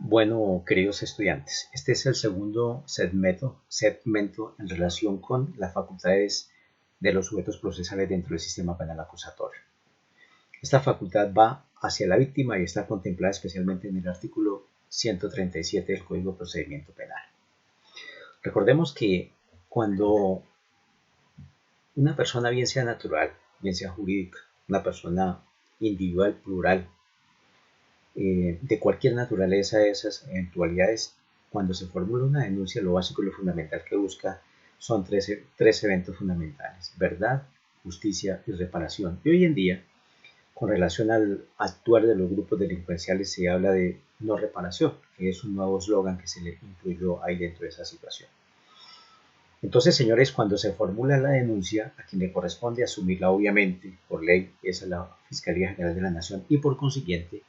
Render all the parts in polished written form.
Bueno, queridos estudiantes, este es el segundo segmento en relación con las facultades de los sujetos procesales dentro del sistema penal acusatorio. Esta facultad va hacia la víctima y está contemplada especialmente en el artículo 137 del Código de Procedimiento Penal. Recordemos que cuando una persona, bien sea natural, bien sea jurídica, una persona individual, plural, de cualquier naturaleza de esas eventualidades, cuando se formula una denuncia, lo básico y lo fundamental que busca son tres eventos fundamentales: verdad, justicia y reparación. Y hoy en día, con relación al actuar de los grupos delincuenciales, se habla de no reparación, que es un nuevo eslogan que se le incluyó ahí dentro de esa situación. Entonces, señores, cuando se formula la denuncia, a quien le corresponde asumirla, obviamente, por ley, es a la Fiscalía General de la Nación, y por consiguiente,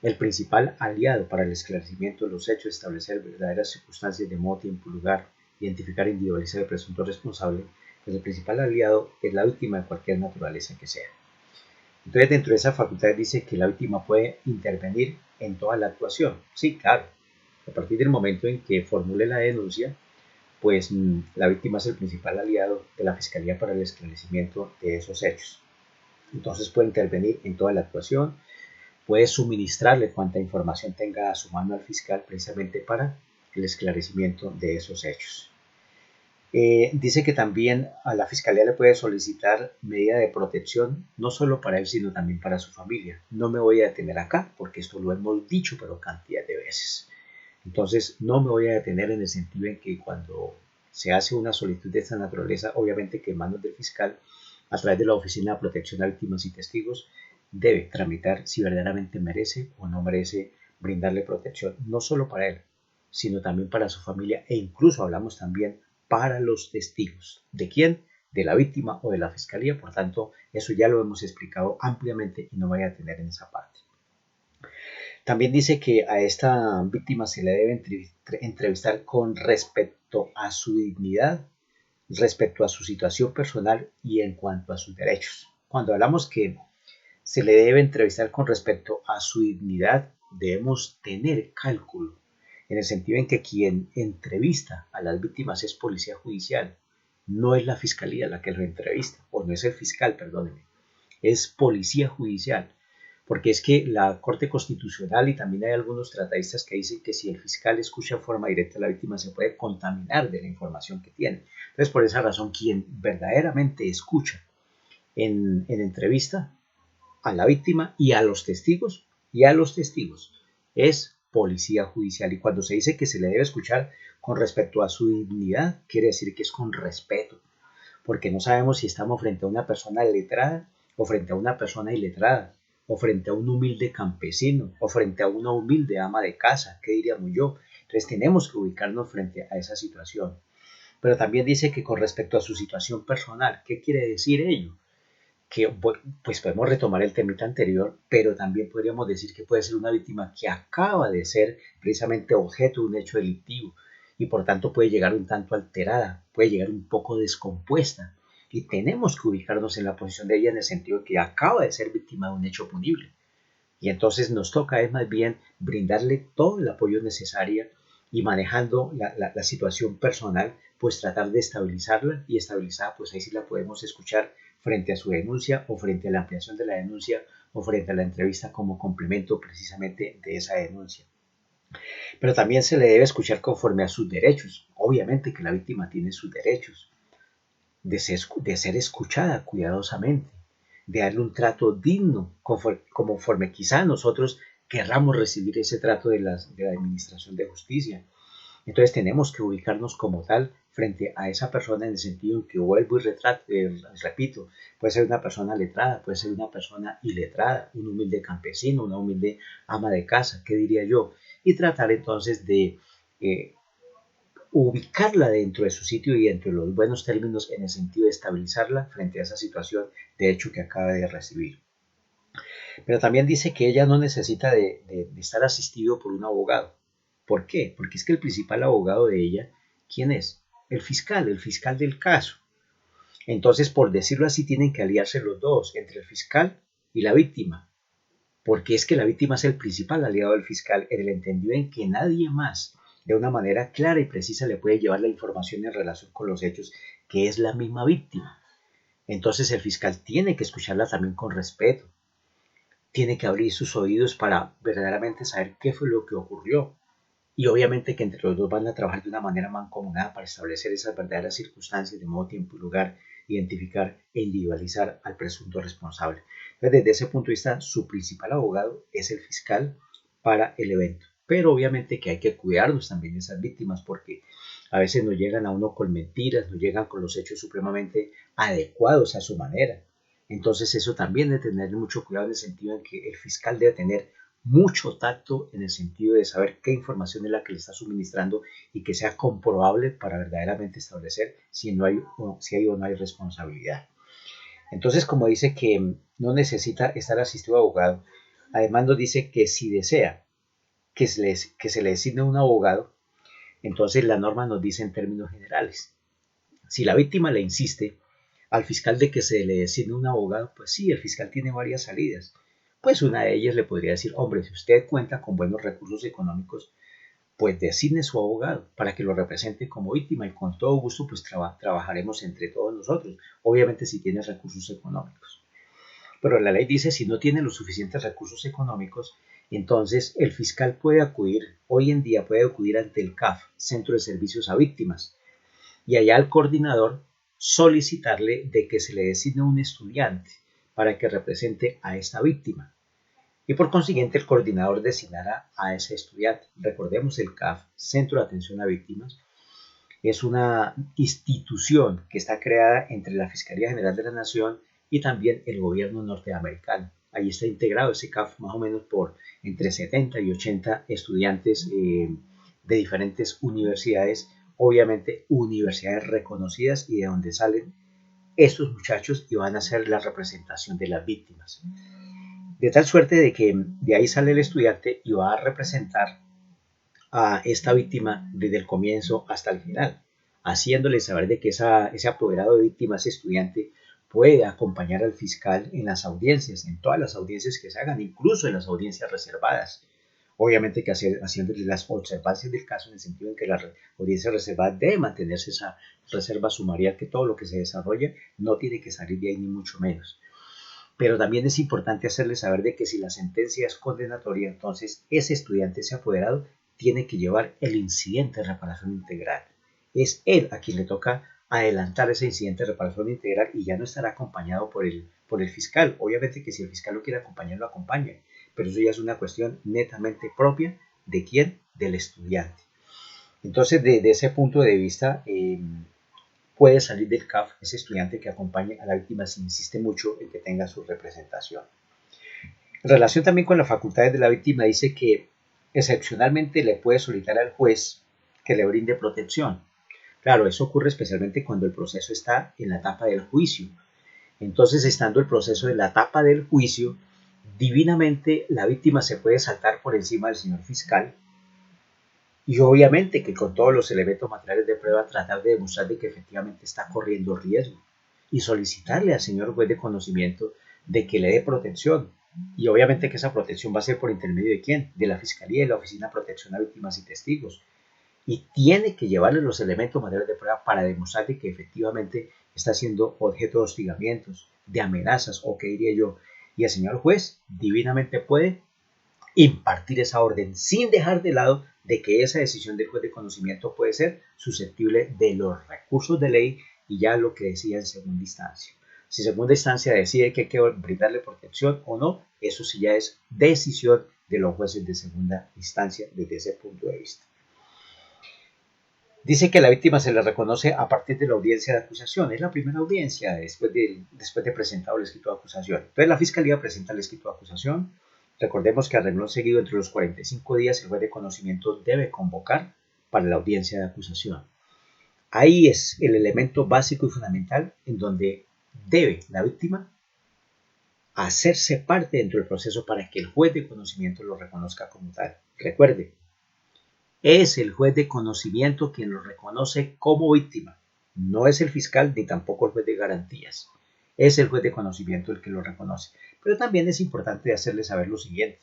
el principal aliado para el esclarecimiento de los hechos, establecer verdaderas circunstancias de modo, tiempo, lugar, identificar e individualizar el presunto responsable, pues el principal aliado es la víctima de cualquier naturaleza que sea. Entonces, dentro de esa facultad dice que la víctima puede intervenir en toda la actuación. Sí, claro. A partir del momento en que formule la denuncia, pues la víctima es el principal aliado de la Fiscalía para el esclarecimiento de esos hechos. Entonces puede intervenir en toda la actuación, puede suministrarle cuanta información tenga a su mano al fiscal precisamente para el esclarecimiento de esos hechos. Dice que también a la fiscalía le puede solicitar medida de protección, no solo para él, sino también para su familia. No me voy a detener acá, porque esto lo hemos dicho, pero cantidad de veces. Entonces, no me voy a detener en el sentido en que cuando se hace una solicitud de esta naturaleza, obviamente que en manos del fiscal, a través de la Oficina de Protección a Víctimas y Testigos, debe tramitar si verdaderamente merece o no merece brindarle protección, no solo para él, sino también para su familia, e incluso hablamos también para los testigos. ¿De quién? De la víctima o de la fiscalía. Por tanto, eso ya lo hemos explicado ampliamente y no voy a detener en esa parte. También dice que a esta víctima se le debe entrevistar con respecto a su dignidad, respecto a su situación personal y en cuanto a sus derechos. Cuando hablamos que se le debe entrevistar con respecto a su dignidad, debemos tener cálculo, en el sentido en que quien entrevista a las víctimas es policía judicial, no es la fiscalía la que lo entrevista, o no es el fiscal, perdónenme, es policía judicial. Porque es que la Corte Constitucional y también hay algunos tratadistas que dicen que si el fiscal escucha en forma directa a la víctima se puede contaminar de la información que tiene. Entonces, por esa razón, quien verdaderamente escucha en entrevista a la víctima y a los testigos es policía judicial. Y cuando se dice que se le debe escuchar con respecto a su dignidad, quiere decir que es con respeto, porque no sabemos si estamos frente a una persona letrada o frente a una persona iletrada, o frente a un humilde campesino, o frente a una humilde ama de casa, ¿qué diríamos yo? Entonces tenemos que ubicarnos frente a esa situación. Pero también dice que con respecto a su situación personal, ¿qué quiere decir ello? Que pues podemos retomar el temita anterior, pero también podríamos decir que puede ser una víctima que acaba de ser precisamente objeto de un hecho delictivo y por tanto puede llegar un tanto alterada, puede llegar un poco descompuesta, y tenemos que ubicarnos en la posición de ella en el sentido de que acaba de ser víctima de un hecho punible, y entonces nos toca es más bien brindarle todo el apoyo necesario y manejando la situación personal, pues tratar de estabilizarla, y estabilizada pues ahí sí la podemos escuchar frente a su denuncia o frente a la ampliación de la denuncia o frente a la entrevista como complemento precisamente de esa denuncia. Pero también se le debe escuchar conforme a sus derechos. Obviamente que la víctima tiene sus derechos de ser escuchada cuidadosamente, de darle un trato digno, conforme quizá nosotros querramos recibir ese trato de la Administración de Justicia. Entonces tenemos que ubicarnos como tal frente a esa persona en el sentido en que vuelvo y repito, puede ser una persona letrada, puede ser una persona iletrada, un humilde campesino, una humilde ama de casa, ¿qué diría yo? Y tratar entonces de ubicarla dentro de su sitio y dentro de los buenos términos en el sentido de estabilizarla frente a esa situación de hecho que acaba de recibir. Pero también dice que ella no necesita de estar asistido por un abogado. ¿Por qué? Porque es que el principal abogado de ella, ¿quién es? El fiscal del caso. Entonces, por decirlo así, tienen que aliarse los dos, entre el fiscal y la víctima. porque es que la víctima es el principal aliado del fiscal en el entendido en que nadie más de una manera clara y precisa le puede llevar la información en relación con los hechos que es la misma víctima. Entonces el fiscal tiene que escucharla también con respeto, tiene que abrir sus oídos para verdaderamente saber qué fue lo que ocurrió. Y obviamente que entre los dos van a trabajar de una manera mancomunada para establecer esas verdaderas circunstancias de modo, tiempo y lugar, identificar e individualizar al presunto responsable. Entonces, desde ese punto de vista, su principal abogado es el fiscal para el evento. Pero obviamente que hay que cuidarnos también de esas víctimas porque a veces nos llegan a uno con mentiras, nos llegan con los hechos supremamente adecuados a su manera. Entonces eso también debe tener mucho cuidado en el sentido en que el fiscal debe tener mucho tacto en el sentido de saber qué información es la que le está suministrando y que sea comprobable para verdaderamente establecer si hay o no hay responsabilidad. Entonces, como dice que no necesita estar asistido a abogado, además nos dice que si desea que se le designe un abogado, entonces la norma nos dice en términos generales. Si la víctima le insiste al fiscal de que se le designe un abogado, pues sí, el fiscal tiene varias salidas. Pues una de ellas le podría decir, hombre, si usted cuenta con buenos recursos económicos, pues designe su abogado para que lo represente como víctima y con todo gusto pues trabajaremos entre todos nosotros, obviamente si tiene recursos económicos. Pero la ley dice si no tiene los suficientes recursos económicos, entonces el fiscal puede acudir, hoy en día puede acudir ante el CAF, Centro de Servicios a Víctimas, y allá al coordinador solicitarle de que se le designe un estudiante para que represente a esta víctima. Y por consiguiente el coordinador designará a ese estudiante. Recordemos el CAF, Centro de Atención a Víctimas, es una institución que está creada entre la Fiscalía General de la Nación y también el gobierno norteamericano. Ahí está integrado ese CAF más o menos por entre 70 y 80 estudiantes de diferentes universidades, obviamente universidades reconocidas y de donde salen estos muchachos y van a hacer la representación de las víctimas. De tal suerte de que de ahí sale el estudiante y va a representar a esta víctima desde el comienzo hasta el final, haciéndole saber de que ese apoderado de víctima, ese estudiante, puede acompañar al fiscal en las audiencias, en todas las audiencias que se hagan, incluso en las audiencias reservadas. Obviamente que haciéndole las observancias del caso en el sentido en que la audiencia reservada debe mantenerse esa reserva sumarial, que todo lo que se desarrolla no tiene que salir de ahí ni mucho menos. Pero también es importante hacerle saber de que si la sentencia es condenatoria, entonces ese estudiante, ese apoderado, tiene que llevar el incidente de reparación integral. Es él a quien le toca adelantar ese incidente de reparación integral y ya no estará acompañado por el fiscal. Obviamente que si el fiscal lo quiere acompañar, lo acompaña, pero eso ya es una cuestión netamente propia de quién, del estudiante. Entonces, desde ese punto de vista, puede salir del CAF ese estudiante que acompañe a la víctima si insiste mucho en que tenga su representación. En relación también con las facultades de la víctima, dice que excepcionalmente le puede solicitar al juez que le brinde protección. Claro, eso ocurre especialmente cuando el proceso está en la etapa del juicio. Entonces, estando el proceso en la etapa del juicio, divinamente la víctima se puede saltar por encima del señor fiscal y obviamente que con todos los elementos materiales de prueba tratar de demostrar de que efectivamente está corriendo riesgo y solicitarle al señor juez de conocimiento de que le dé protección. Y obviamente que esa protección va a ser por intermedio de quién, de la Fiscalía y la Oficina de Protección a Víctimas y Testigos. Y tiene que llevarle los elementos materiales de prueba para demostrar de que efectivamente está siendo objeto de hostigamientos, de amenazas o qué diría yo. Y el señor juez divinamente puede impartir esa orden sin dejar de lado de que esa decisión del juez de conocimiento puede ser susceptible de los recursos de ley y ya lo que decía en segunda instancia. Si segunda instancia decide que hay que brindarle protección o no, eso sí ya es decisión de los jueces de segunda instancia desde ese punto de vista. Dice que a la víctima se le reconoce a partir de la audiencia de acusación. Es la primera audiencia después de presentado el escrito de acusación. Entonces la Fiscalía presenta el escrito de acusación. Recordemos que a renglón seguido, entre los 45 días, el juez de conocimiento debe convocar para la audiencia de acusación. Ahí es el elemento básico y fundamental en donde debe la víctima hacerse parte dentro del proceso para que el juez de conocimiento lo reconozca como tal. Recuerde, es el juez de conocimiento quien lo reconoce como víctima. No es el fiscal ni tampoco el juez de garantías. Es el juez de conocimiento el que lo reconoce. Pero también es importante hacerle saber lo siguiente,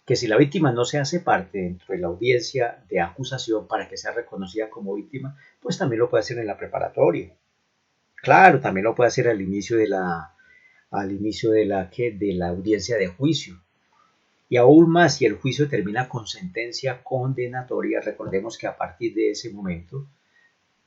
que si la víctima no se hace parte dentro de la audiencia de acusación para que sea reconocida como víctima, pues también lo puede hacer en la preparatoria. Claro, también lo puede hacer al inicio de la audiencia de juicio. Y aún más, si el juicio termina con sentencia condenatoria, recordemos que a partir de ese momento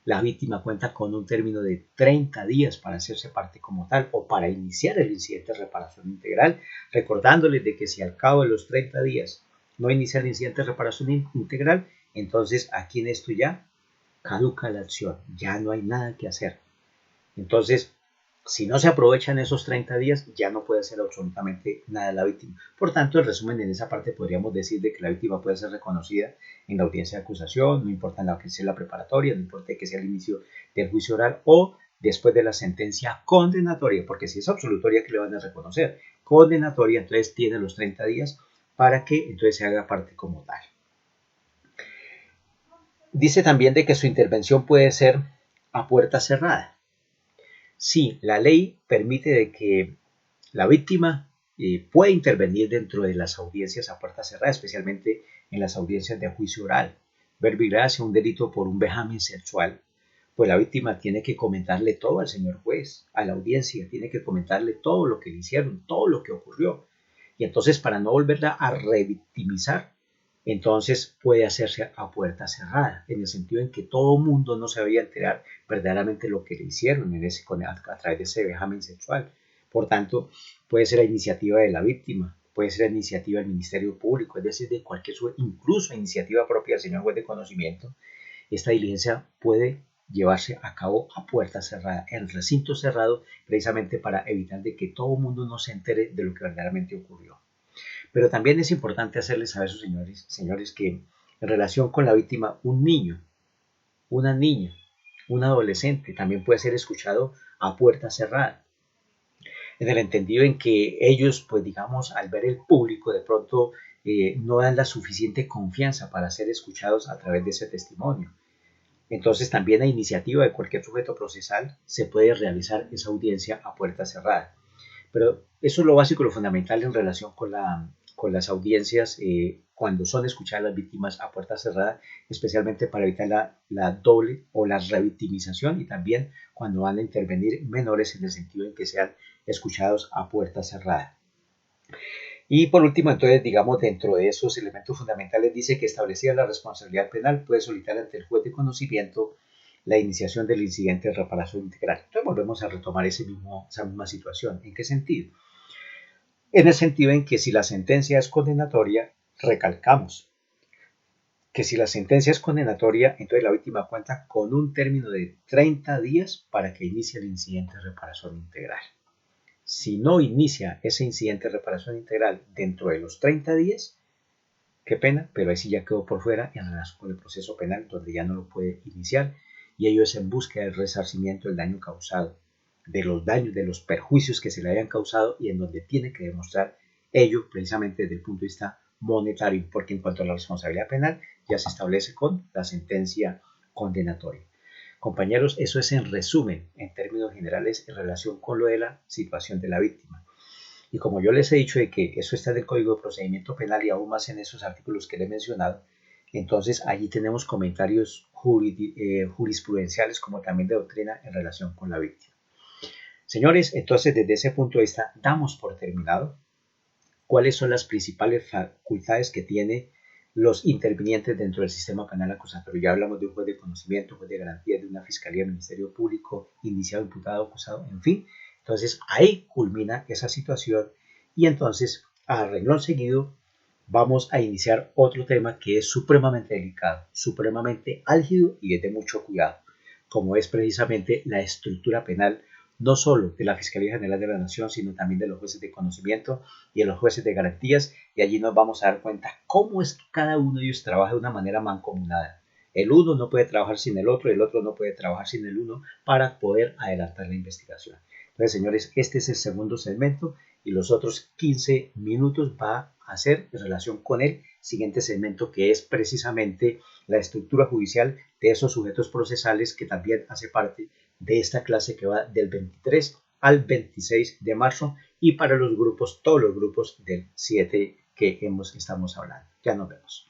la víctima cuenta con un término de 30 días para hacerse parte como tal o para iniciar el incidente de reparación integral, recordándoles de que si al cabo de los 30 días no inicia el incidente de reparación integral, entonces aquí en esto ya caduca la acción, ya no hay nada que hacer. Entonces, si no se aprovechan esos 30 días, ya no puede hacer absolutamente nada la víctima. Por tanto, en resumen, en esa parte podríamos decir de que la víctima puede ser reconocida en la audiencia de acusación, no importa en la que sea la preparatoria, no importa que sea el inicio del juicio oral o después de la sentencia condenatoria, porque si es absolutoria, que le van a reconocer? Condenatoria, entonces tiene los 30 días para que entonces se haga parte como tal. Dice también de que su intervención puede ser a puerta cerrada. Sí, la ley permite de que la víctima puede intervenir dentro de las audiencias a puerta cerrada, especialmente en las audiencias de juicio oral. Verbigracia un delito por un vejamen sexual, pues la víctima tiene que comentarle todo al señor juez, a la audiencia, tiene que comentarle todo lo que le hicieron, todo lo que ocurrió. Y entonces, para no volverla a revictimizar, entonces puede hacerse a puerta cerrada, en el sentido en que todo mundo no se vaya a enterar verdaderamente lo que le hicieron a través de ese vejamen sexual. Por tanto, puede ser la iniciativa de la víctima, puede ser la iniciativa del Ministerio Público, es decir, de cualquier incluso iniciativa propia del señor juez de conocimiento. Esta diligencia puede llevarse a cabo a puerta cerrada, en recinto cerrado, precisamente para evitar de que todo el mundo no se entere de lo que verdaderamente ocurrió. Pero también es importante hacerles saber a sus señores, que en relación con la víctima, un niño, una niña, un adolescente también puede ser escuchado a puerta cerrada, en el entendido en que ellos, pues digamos, al ver el público, de pronto no dan la suficiente confianza para ser escuchados a través de ese testimonio. Entonces también a iniciativa de cualquier sujeto procesal se puede realizar esa audiencia a puerta cerrada. Pero eso es lo básico y lo fundamental en relación con las audiencias cuando son escuchadas las víctimas a puerta cerrada, especialmente para evitar la doble o la revictimización y también cuando van a intervenir menores en el sentido en que sean escuchados a puerta cerrada. Y por último, entonces, digamos, dentro de esos elementos fundamentales dice que establecida la responsabilidad penal puede solicitar ante el juez de conocimiento la iniciación del incidente de reparación integral. Entonces volvemos a retomar esa misma situación. ¿En qué sentido? En el sentido en que si la sentencia es condenatoria, recalcamos que si la sentencia es condenatoria, entonces la víctima cuenta con un término de 30 días para que inicie el incidente de reparación integral. Si no inicia ese incidente de reparación integral dentro de los 30 días, qué pena, pero ahí sí ya quedó por fuera en relación con el proceso penal, donde ya no lo puede iniciar, y ello es en búsqueda del resarcimiento del daño causado, de los daños, de los perjuicios que se le hayan causado, y en donde tiene que demostrar ello precisamente desde el punto de vista monetario, porque en cuanto a la responsabilidad penal ya se establece con la sentencia condenatoria. Compañeros, eso es en resumen, en términos generales, en relación con lo de la situación de la víctima. Y como yo les he dicho de que eso está en el Código de Procedimiento Penal y aún más en esos artículos que le he mencionado, entonces allí tenemos comentarios jurisprudenciales como también de doctrina en relación con la víctima. Señores, entonces desde ese punto de vista damos por terminado cuáles son las principales facultades que tiene los intervinientes dentro del sistema penal acusatorio. Ya hablamos de un juez de conocimiento, juez de garantía, de una fiscalía, ministerio público, indiciado, imputado, acusado, en fin. Entonces ahí culmina esa situación y entonces a renglón seguido vamos a iniciar otro tema que es supremamente delicado, supremamente álgido y es de mucho cuidado, como es precisamente la estructura penal no solo de la Fiscalía General de la Nación, sino también de los jueces de conocimiento y de los jueces de garantías, y allí nos vamos a dar cuenta cómo es que cada uno de ellos trabaja de una manera mancomunada. El uno no puede trabajar sin el otro no puede trabajar sin el uno para poder adelantar la investigación. Entonces, señores, este es el segundo segmento y los otros 15 minutos va a ser en relación con el siguiente segmento, que es precisamente la estructura judicial de esos sujetos procesales, que también hace parte de esta clase que va del 23 al 26 de marzo y para los grupos, todos los grupos del 7 que estamos hablando. Ya nos vemos.